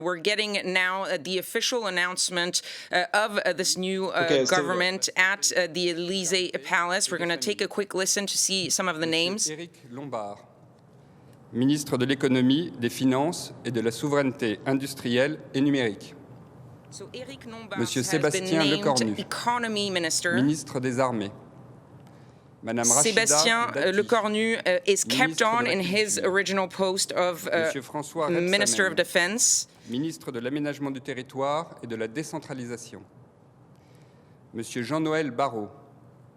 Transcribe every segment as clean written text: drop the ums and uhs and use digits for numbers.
We're getting now the official announcement of this new government at the Élysée Palace. We're going to take a quick listen to see some of the names. Éric Lombard, ministre de l'économie, des finances et de la souveraineté industrielle et numérique. Monsieur Sébastien Lecornu, Economy Minister. Ministre des Armées. Madame Rachida Sébastien Lecornu is kept on in his original post of Minister of Defense. Ministre de l'Aménagement du Territoire et de la Décentralisation. Monsieur Jean-Noël Barrot,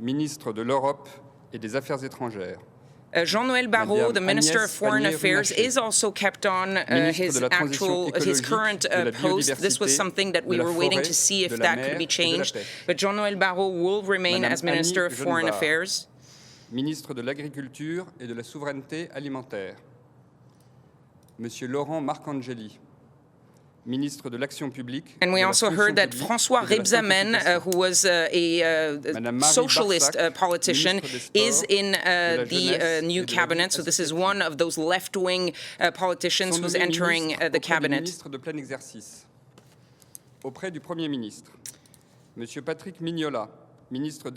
ministre de l'Europe et des Affaires étrangères. Jean-Noël Barrot, the Minister of Foreign Affairs, is also kept on his current post. This was something that we were waiting to see if that could be changed. But Jean-Noël Barrot will remain as Minister of Foreign Affairs. Ministre de l'Agriculture et de la Souveraineté alimentaire. Monsieur Laurent Marcangeli, ministre de l'Action publique. And we also heard that François Rebsamen, who was a socialist politician, is in the new cabinet. So this is one of those left-wing politicians who's entering the cabinet. Ministre de plein exercice. Auprès du Premier ministre, Monsieur Patrick Mignola.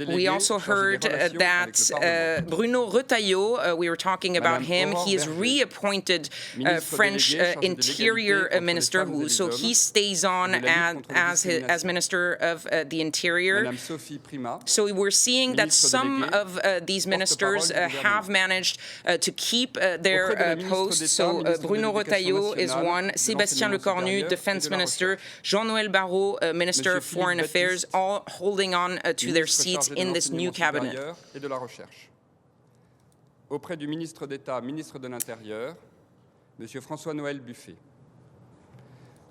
We also heard that Bruno Retailleau, we were talking about him, he is reappointed French Interior Minister, so he stays on as Minister of the Interior. So we're seeing that some of these ministers have managed to keep their posts. So Bruno Retailleau is one, Sébastien Lecornu, Defense Minister, Jean-Noël Barrot, Minister of Foreign Affairs, all holding on to their seats in this new cabinet. Et de la recherche. Auprès du ministre d'État, ministre de l'Intérieur, Monsieur François-Noël Buffet.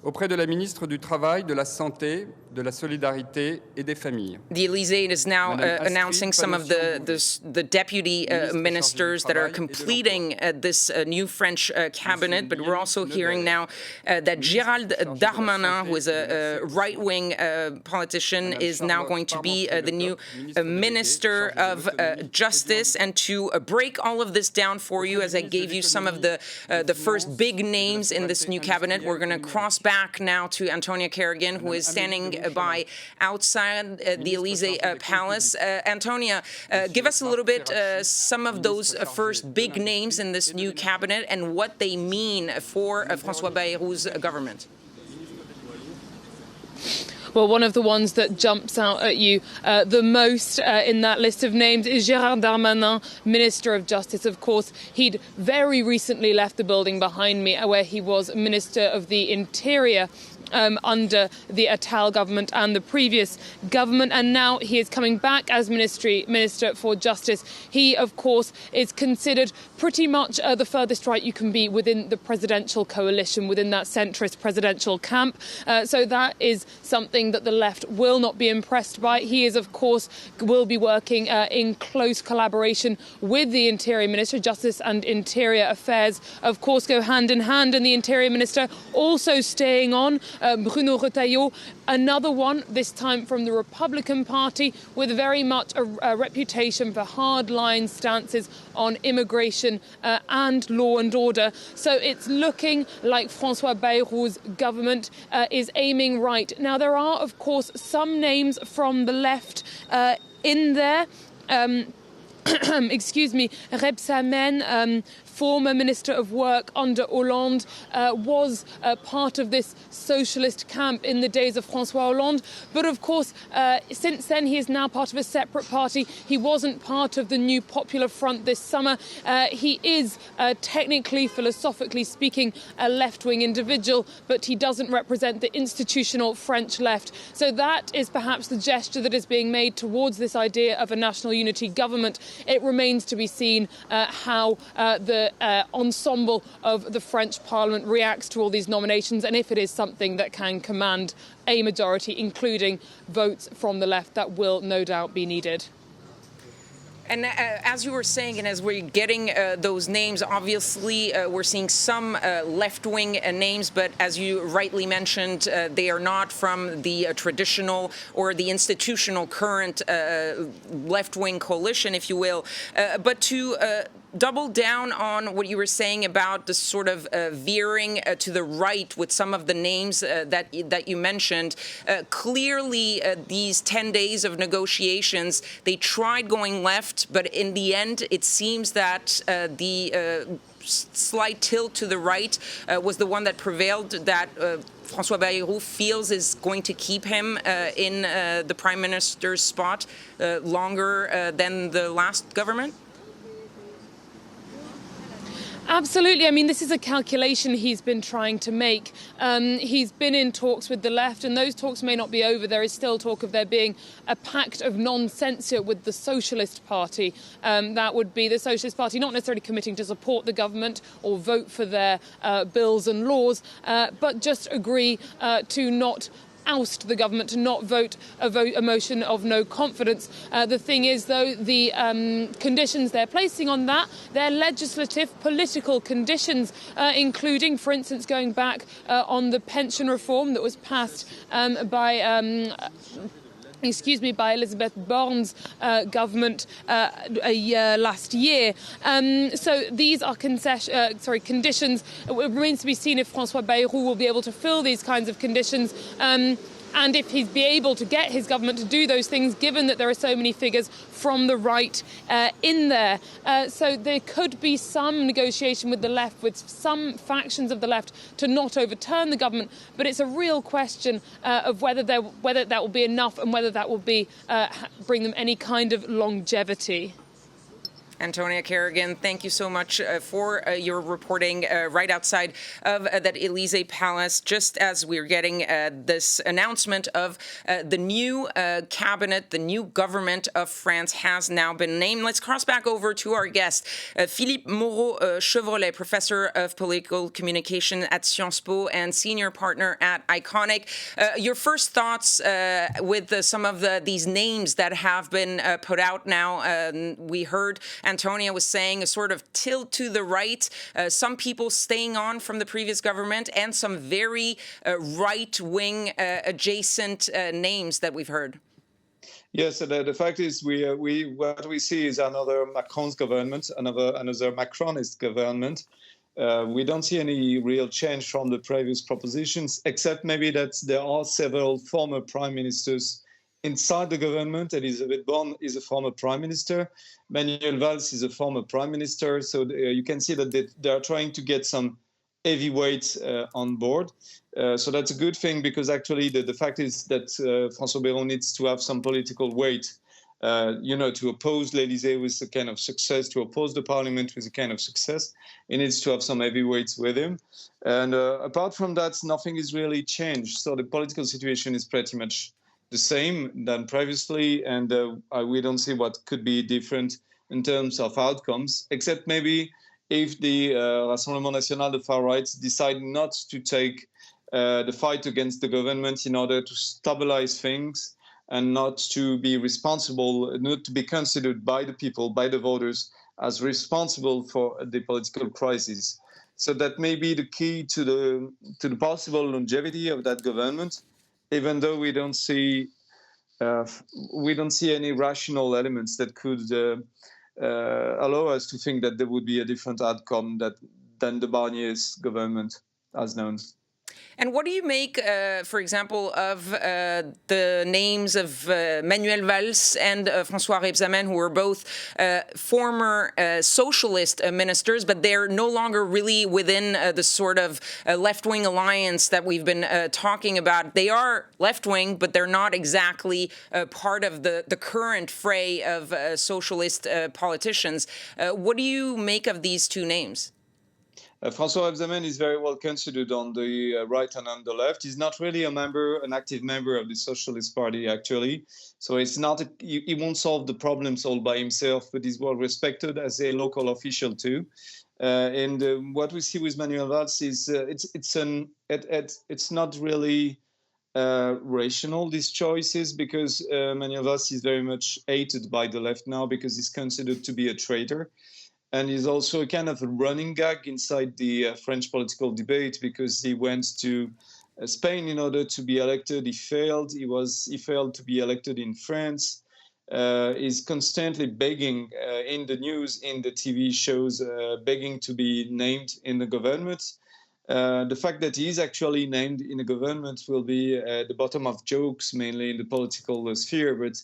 Auprès de la ministre du Travail, de la Santé, de la Solidarité et des Familles. The Élysée is now announcing some of the deputy ministers that are completing this new French cabinet, but we're also hearing now that Gérald Darmanin, who is a right-wing politician, is now going to be the new Minister of Justice. And to break all of this down for you, as I gave you some of the first big names in this new cabinet, we're going to cross back now to Antonia Kerrigan, who is standing by outside the Élysée Palace. Antonia, give us a little bit some of those first big names in this new cabinet and what they mean for François Bayrou's government. Well, one of the ones that jumps out at you the most in that list of names is Gérald Darmanin, Minister of Justice. Of course, he'd very recently left the building behind me where he was Minister of the Interior under the Attal government and the previous government, and now he is coming back as Minister for Justice. He, of course, is considered pretty much the furthest right you can be within the presidential coalition, within that centrist presidential camp. So that is something that the left will not be impressed by. He is, of course, will be working in close collaboration with the Interior Minister. Justice and Interior Affairs, of course, go hand in hand, and the Interior Minister also staying on. Bruno Retailleau, another one, this time from the Republican Party, with very much a reputation for hardline stances on immigration and law and order. So it's looking like François Bayrou's government is aiming right. Now, there are, of course, some names from the left in there. Excuse me, Rebsamen, former Minister of Work under Hollande, was part of this socialist camp in the days of François Hollande. But of course, since then, he is now part of a separate party. He wasn't part of the new Popular Front this summer. He is technically, philosophically speaking, a left-wing individual, but he doesn't represent the institutional French left. So that is perhaps the gesture that is being made towards this idea of a national unity government. It remains to be seen how the ensemble of the French Parliament reacts to all these nominations, and if it is something that can command a majority, including votes from the left, that will no doubt be needed. And as you were saying, and as we're getting those names, obviously we're seeing some left-wing names, but as you rightly mentioned, they are not from the traditional or the institutional current left-wing coalition, if you will. But to double down on what you were saying about the sort of veering to the right with some of the names that you mentioned. Clearly, these 10 days of negotiations, they tried going left, but in the end, it seems that the slight tilt to the right was the one that prevailed, that François Bayrou feels is going to keep him in the prime minister's spot longer than the last government? Absolutely. I mean, this is a calculation he's been trying to make. He's been in talks with the left, and those talks may not be over. There is still talk of there being a pact of non-censure with the Socialist Party. That would be the Socialist Party not necessarily committing to support the government or vote for their bills and laws, but just agree to not oust the government, to not vote a motion of no confidence. The thing is, though, the conditions they're placing on that, they're legislative, political conditions, including, for instance, going back on the pension reform that was passed by Elizabeth Borne's government last year. So these are conditions. It remains to be seen if François Bayrou will be able to fill these kinds of conditions. And if he'd be able to get his government to do those things, given that there are so many figures from the right in there. So there could be some negotiation with the left, with some factions of the left, to not overturn the government. But it's a real question of whether that will be enough and whether that will be bring them any kind of longevity. Antonia Kerrigan, thank you so much for your reporting right outside of that Élysée Palace, just as we're getting this announcement of the new cabinet, the new government of France has now been named. Let's cross back over to our guest, Philippe Moreau-Chevrolet, professor of political communication at Sciences Po and senior partner at Iconic. Your first thoughts with some of these names that have been put out now. We heard Antonia was saying a sort of tilt to the right, some people staying on from the previous government, and some very right-wing adjacent names that we've heard. Yes, the fact is what we see is another Macron's government, another Macronist government. We don't see any real change from the previous propositions, except maybe that there are several former prime ministers inside the government. Elizabeth Borne is a former prime minister. Manuel Valls is a former prime minister. So you can see that they are trying to get some heavyweights on board. So that's a good thing, because actually the fact is that François Bayrou needs to have some political weight, to oppose l'Élysée with a kind of success, to oppose the parliament with a kind of success. He needs to have some heavyweights with him. And apart from that, nothing is really changed. So the political situation is pretty much the same than previously, and we don't see what could be different in terms of outcomes, except maybe if the Rassemblement National, the far right, decide not to take the fight against the government in order to stabilize things and not to be responsible, not to be considered by the people, by the voters, as responsible for the political crisis. So that may be the key to the possible longevity of that government, even though we don't see any rational elements that could allow us to think that there would be a different outcome than the Barnier's government as known. And what do you make, for example, of the names of Manuel Valls and François Rebsamen, who were both former socialist ministers, but they're no longer really within the sort of left-wing alliance that we've been talking about? They are left-wing, but they're not exactly part of the current fray of socialist politicians. What do you make of these two names? François Rebsamen is very well considered on the right and on the left. He's not really an active member of the Socialist Party, actually. So he won't solve the problems all by himself, but he's well respected as a local official too. And what we see with Manuel Valls is it's not really rational, these choices, because Manuel Valls is very much hated by the left now because he's considered to be a traitor. And he's also a kind of a running gag inside the French political debate because he went to Spain in order to be elected. He failed. He failed to be elected in France. Is constantly begging in the news, in the TV shows, begging to be named in the government. The fact that he is actually named in the government will be the bottom of jokes, mainly in the political sphere, but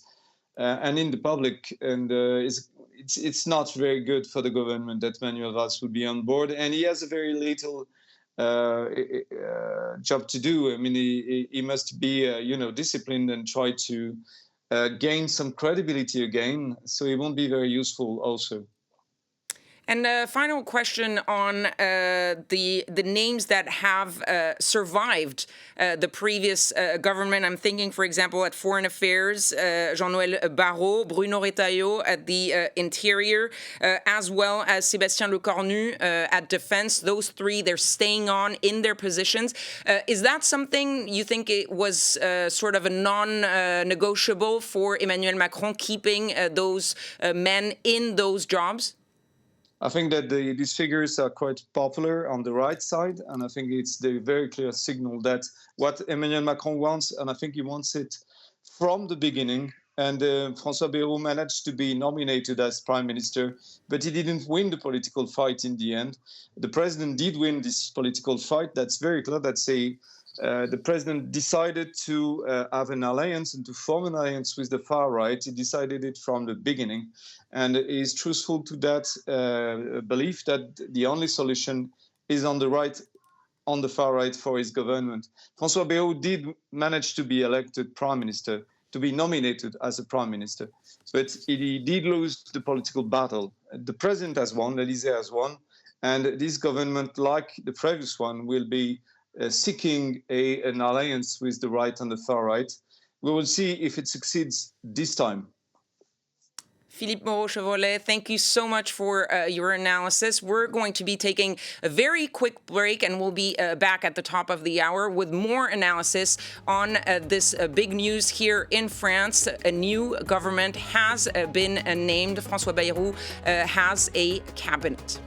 and in the public. And it's not very good for the government that Manuel Valls would be on board, and he has a very little job to do. I mean, he must be disciplined and try to gain some credibility again, so it won't be very useful also. And a final question on the names that have survived the previous government. I'm thinking, for example, at Foreign Affairs, Jean-Noël Barrot, Bruno Retailleau at the Interior, as well as Sébastien Lecornu at Defense. Those three, they're staying on in their positions. Is that something you think it was sort of a non-negotiable for Emmanuel Macron, keeping those men in those jobs? I think that these figures are quite popular on the right side, and I think it's the very clear signal that what Emmanuel Macron wants, and I think he wants it from the beginning. And François Bayrou managed to be nominated as prime minister, but he didn't win the political fight in the end. The president did win this political fight. That's very clear. The president decided to have an alliance and to form an alliance with the far right. He decided it from the beginning, and is truthful to that belief that the only solution is on the right, on the far right for his government. François Bayrou did manage to be elected prime minister, to be nominated as a prime minister, but he did lose the political battle. The president has won, Élysée has won, and this government, like the previous one, will be seeking an alliance with the right and the far right. We will see if it succeeds this time. Philippe Moreau-Chevrolet, thank you so much for your analysis. We're going to be taking a very quick break, and we'll be back at the top of the hour with more analysis on this big news here in France. A new government has been named. François Bayrou has a cabinet.